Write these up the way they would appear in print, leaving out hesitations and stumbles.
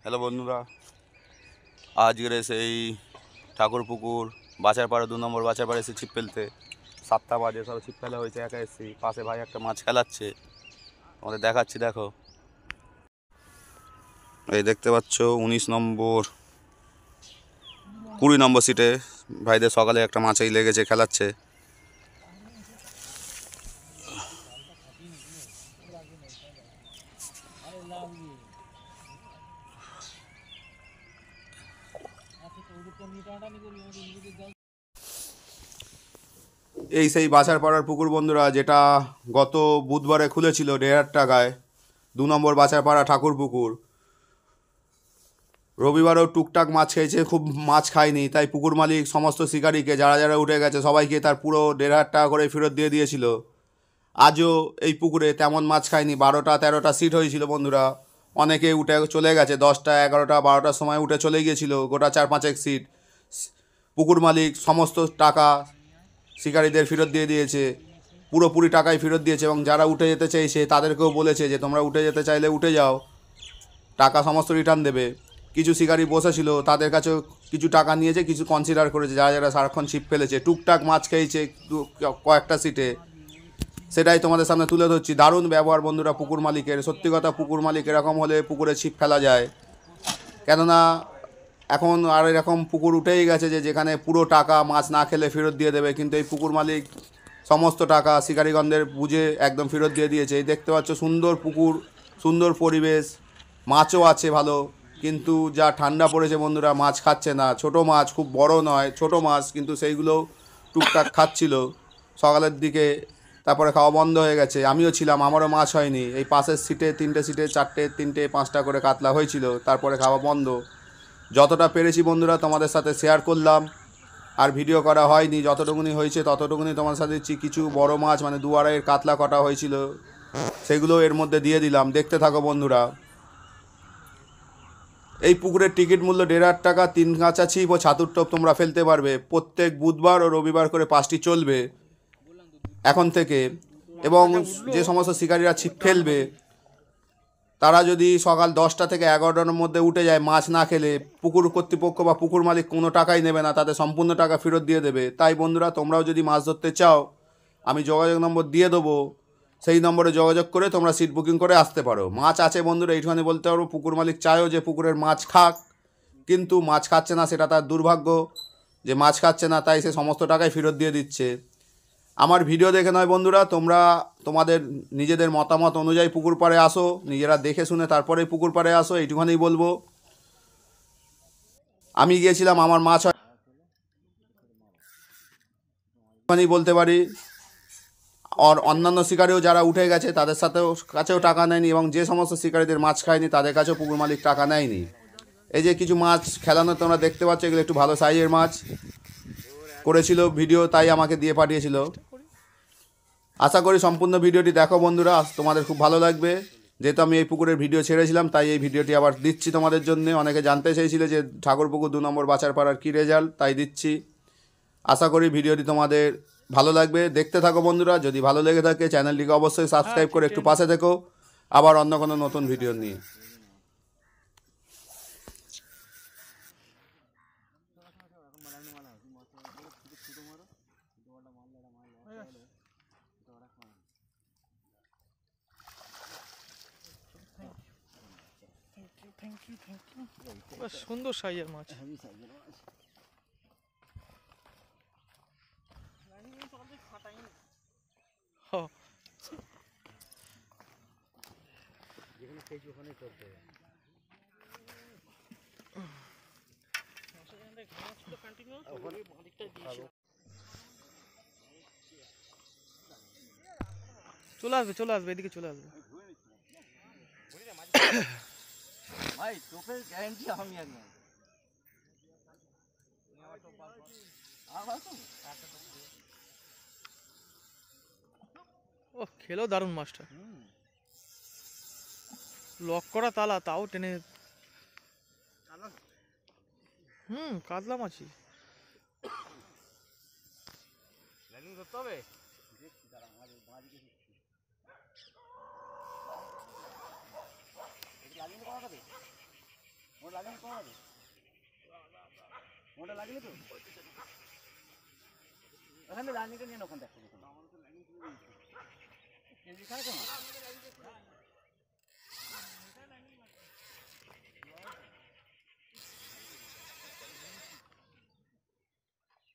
Hello বন্ধুরা, আজকের সেই ঠাকুরপুকুর বাছারপাড়া 2 নম্বর বাছারপাড়া এসে ছিপ ফেলতে। 7টা বাজে, সব ছিপ ফেলা হয়েছে। একা এসেছি, পাশে ভাই একটা মাছ খেলাচ্ছে, তোমাদের দেখাচ্ছি। দেখো, এই দেখতে পাচ্ছ 19 নম্বর 20 নম্বর সিটে ভাইদের সকালে একটা মাছই লেগেছে, খেলাচ্ছে। এই সেই বাছারপাড়ার পুকুর বন্ধুরা, যেটা গত বুধবারে খুলেছিল 1,500 টাকায়। 2 নম্বর বাছারপাড়া ঠাকুর পুকুর। রবিবারও টুকটাক মাছ খেয়েছে, খুব মাছ খায়নি, তাই পুকুর মালিক সমস্ত শিকারীকে যারা যারা উঠে গেছে সবাইকে তার পুরো 1,500 টাকা করে ফেরত দিয়ে দিয়েছিল। আজও এই পুকুরে তেমন মাছ খায়নি। 12টা-13টা সিট হয়েছিল বন্ধুরা, অনেকে উঠে চলে গেছে। 10টা 11টা 12টার সময় উঠে চলে গিয়েছিল গোটা 4-5 সিট। পুকুর মালিক সমস্ত টাকা শিকারীদের ফেরত দিয়ে দিয়েছে, পুরোপুরি টাকাই ফেরত দিয়েছে। এবং যারা উঠে যেতে চাইছে তাদেরকেও বলেছে যে তোমরা উঠে যেতে চাইলে উঠে যাও, টাকা সমস্ত রিটার্ন দেবে। কিছু শিকারী বসেছিল, তাদের কাছেও কিছু টাকা নিয়েছে, কিছু কনসিডার করেছে। যারা যারা সারাক্ষণ ছিপ ফেলেছে, টুকটাক মাছ খেয়েছে কয়েকটা সিটে, সেটাই তোমাদের সামনে তুলে ধরছি। দারুণ ব্যবহার বন্ধুরা পুকুর মালিকের। সত্যি কথা, পুকুর মালিক এরকম হলে পুকুরে ছিপ ফেলা যায়। কেননা এখন আর এরকম পুকুর উঠেই গেছে যে যেখানে পুরো টাকা মাছ না খেলে ফেরত দিয়ে দেবে, কিন্তু এই পুকুর মালিক সমস্ত টাকা শিকারীগণদের বুঝে একদম ফেরত দিয়ে দিয়েছে। এই দেখতে পাচ্ছ সুন্দর পুকুর, সুন্দর পরিবেশ, মাছও আছে ভালো। কিন্তু যা ঠান্ডা পড়েছে বন্ধুরা, মাছ খাচ্ছে না। ছোট মাছ, খুব বড় নয়, ছোট মাছ, কিন্তু সেইগুলো টুকটাক খাচ্ছিল সকালের দিকে। তারপরে খাওয়া বন্ধ হয়ে গেছে। আমিও ছিলাম, আমারও মাছ হয়নি। এই পাশের সিটে 3টে সিটে 4টে 3টে 5টা করে কাতলা হয়েছিল, তারপরে খাওয়া বন্ধ। যতটা পেরেছি বন্ধুরা তোমাদের সাথে শেয়ার করলাম, আর ভিডিও করা হয়নি। যতটুকুনি হয়েছে ততটুকুনি তোমাদের সাথে দিচ্ছি। কিছু বড় মাছ মানে 2-2.5 কাতলা কটা হয়েছিল, সেগুলো এর মধ্যে দিয়ে দিলাম। দেখতে থাকো বন্ধুরা। এই পুকুরের টিকিট মূল্য 1,500 টাকা। 3 কাঁচা ছিপ ও ছাতুর টোপ তোমরা ফেলতে পারবে। প্রত্যেক বুধবার ও রবিবার করে 5টি চলবে এখন থেকে। এবং যে সমস্ত শিকারীরা ছিপ ফেলবে তারা যদি সকাল 10টা থেকে 11টার মধ্যে উঠে যায় মাছ না খেলে, পুকুর কর্তৃপক্ষ বা পুকুর মালিক কোনো টাকাই নেবে না, তাদের সম্পূর্ণ টাকা ফেরত দিয়ে দেবে। তাই বন্ধুরা, তোমরাও যদি মাছ ধরতে চাও, আমি যোগাযোগ নম্বর দিয়ে দেবো, সেই নম্বরে যোগাযোগ করে তোমরা সিট বুকিং করে আসতে পারো। মাছ আছে বন্ধুরা, এইটুখানি বলতে পারবো। পুকুর মালিক চায়ও যে পুকুরের মাছ খাক, কিন্তু মাছ খাচ্ছে না, সেটা তার দুর্ভাগ্য যে মাছ খাচ্ছে না, তাই সে সমস্ত টাকাই ফেরত দিয়ে দিচ্ছে। আমার ভিডিও দেখে নয় বন্ধুরা, তোমরা তোমাদের নিজেদের মতামত অনুযায়ী পুকুর পাড়ে আসো, নিজেরা দেখে শুনে তারপরে পুকুর পাড়ে আসো, এইটুখানি বলবো। আমি গিয়েছিলাম, আমার মাছ হয় বলতে পারি। আর অন্যান্য শিকারিও যারা উঠে গেছে তাদের কাছেও টাকা নেয়নি, এবং যে সমস্ত শিকারীদের মাছ খায়নি তাদের কাছেও পুকুর মালিক টাকা নেয়নি। এই যে কিছু মাছ খেলানো তোমরা দেখতে পাচ্ছ, এগুলো একটু ভালো সাইজের মাছ করেছিল ভিডিও, তাই আমাকে দিয়ে পাঠিয়েছিল। আশা করি সম্পূর্ণ ভিডিওটি দেখো বন্ধুরা, তোমাদের খুব ভালো লাগবে। যেহেতু আমি এই পুকুরের ভিডিও ছেড়েছিলাম, তাই এই ভিডিওটি আবার দিচ্ছি তোমাদের জন্য। অনেকে জানতে চেয়েছিলে যে ঠাকুরপুকুর 2 নম্বর বাছারপাড়ার কী রেজাল্ট, তাই দিচ্ছি। আশা করি ভিডিওটি তোমাদের ভালো লাগবে। দেখতে থাকো বন্ধুরা। যদি ভালো লেগে থাকে চ্যানেলটিকে অবশ্যই সাবস্ক্রাইব করে একটু পাশে থেকো, আবার অন্য কোনো নতুন ভিডিও নিয়ে। সুন্দর সাইজের মাছ। চলে আসবে, চলে আসবে, এদিকে চলে আসবে। ভাই টোপের গ্যারান্টি আমি একদম। ও খেলো দারুণ মাছটা। লক করা তালা, তাও টেনে। কাতলা মাছই। লাইনিং ধরতে হবে। লাইনিং করা হবে। ওটা লাগেনি কম হবে ওটা লাগেনি তো ওখানে রানিকে নিয়ে ওখান দেখো কেজি খায় কেন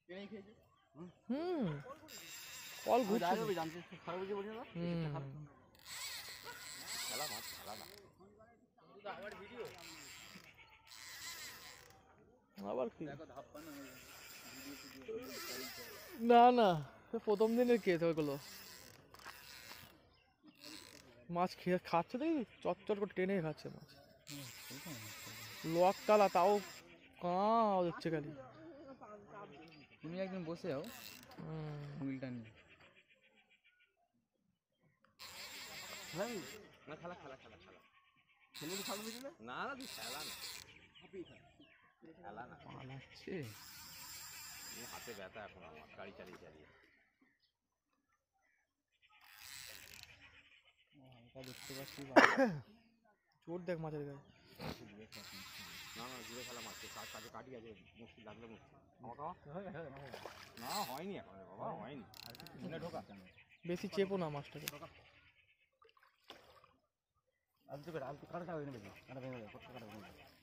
কেনেই খেয়েছে হুম কল ঘুরছে জানতে খারাপ বুঝে বলি না হুম খেলা মাছ খেলা না আবার কি দেখো ধাপ্পানো না না সে প্রথম দিনের কেস ওইগুলো মাছ খেয়ে খাচ্ছে দেখি চটচট করে টেনে খাচ্ছে মাছ লক তালা তাও কাঁ হচ্ছে খালি তুমি একদিন বসে যাও হুইলটা নিয়ে না খেলা খেলা খেলা খেলা খেলে তো থাকবে না না তুই খেলা না খেলা না পালাচ্ছে হাতে ব্যথা এখন আমার গাড়ি চালিয়ে চালিয়ে দেখতে পাচ্ছি চোট দেখ মাছের গায়ে না না দূরে খেলা মারছে কাজে কাটি আছে মুশকিল লাগলে মুশকিল না হয়নি এখন বাবা হয়নি আর ঢোকা বেশি চেপো না মাছটাকে আলতু কাটা হয়ে নেবে কাটা ভেঙে যাবে কাটা ভেঙে যাবে